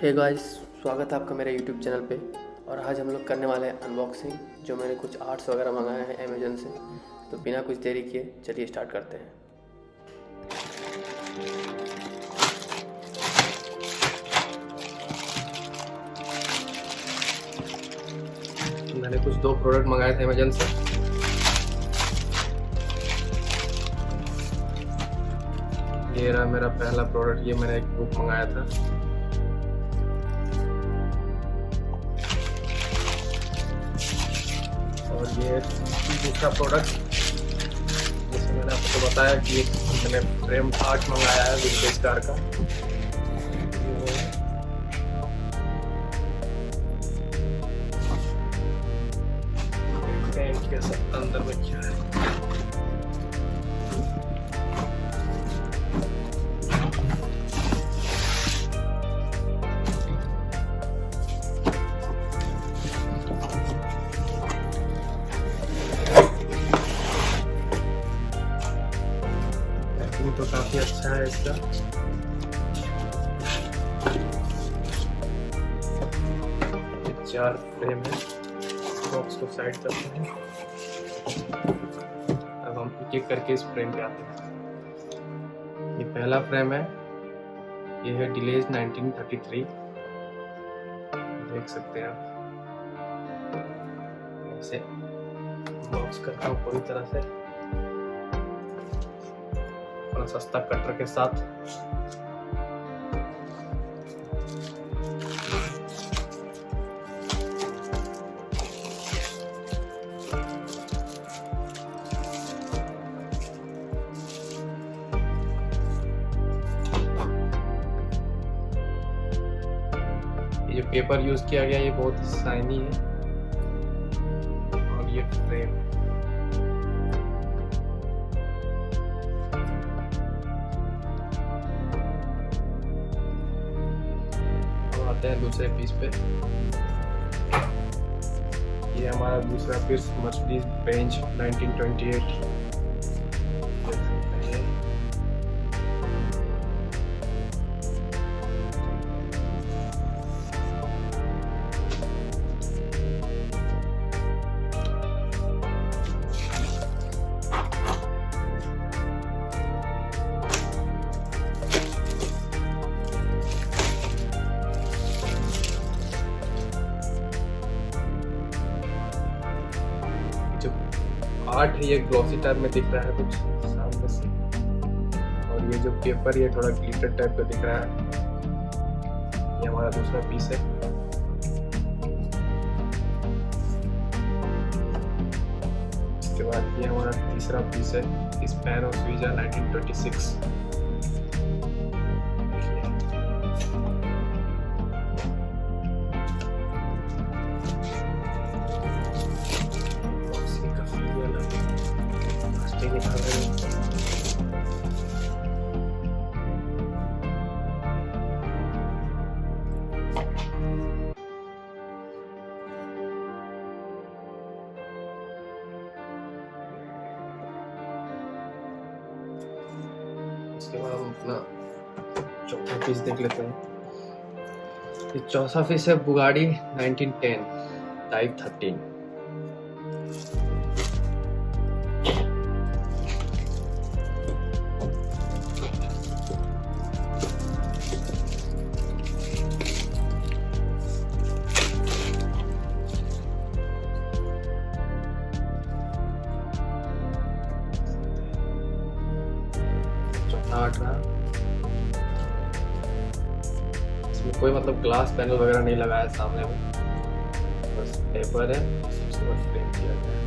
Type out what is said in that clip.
Hey guys, स्वागत है आपका मेरे यूट्यूब चैनल पे। और आज हम लोग करने वाले हैं अनबॉक्सिंग, जो मैंने कुछ आर्ट्स वगैरह मंगाए हैं अमेजन से। तो बिना कुछ देरी किए चलिए स्टार्ट करते हैं। मैंने कुछ दो प्रोडक्ट मंगाए थे अमेजन से। ये रहा मेरा पहला प्रोडक्ट। ये मैंने एक बुक मंगाया था। और ये दूसरा प्रोडक्ट जैसे मैंने आपको बताया कि मैंने फ्रेम आर्ट मंगाया है विंटेज कार का। के सब अंदर में क्या है। तो काफी अच्छा है इसका। चार फ्रेम है। बॉक्स को साइड करते हैं। अब हम एक एक करके इस फ्रेम पे आते हैं। ये पहला फ्रेम है। ये है डिलेज 1933। देख सकते हैं आप। ऐसे बॉक्स करता हूँ पूरी तरह से, सस्ता कटर के साथ। ये जो पेपर यूज किया गया ये बहुत शाइनी है। और ये फ्रेम हैं दूसरे पीस पे। ये हमारा दूसरा पीस मर्सिडीज बेंज 1928। आर्ट है ये ग्लॉसी टाइप में दिख रहा है कुछ सामने से। और ये जो पेपर ये थोड़ा ग्लिटर टाइप का दिख रहा है। ये हमारा दूसरा पीस है। इसके बाद ये हमारा तीसरा पीस है। Span of visa 1926। उसके बाद हम अपना चौथा पीस देख लेते हैं। ये चौथा पीस है बुगाड़ी 1910 टाइप 13। इसमें कोई मतलब ग्लास पैनल वगैरह नहीं लगाया सामने में, बस पेपर है। सबसे बस फ्रेम किया गया है।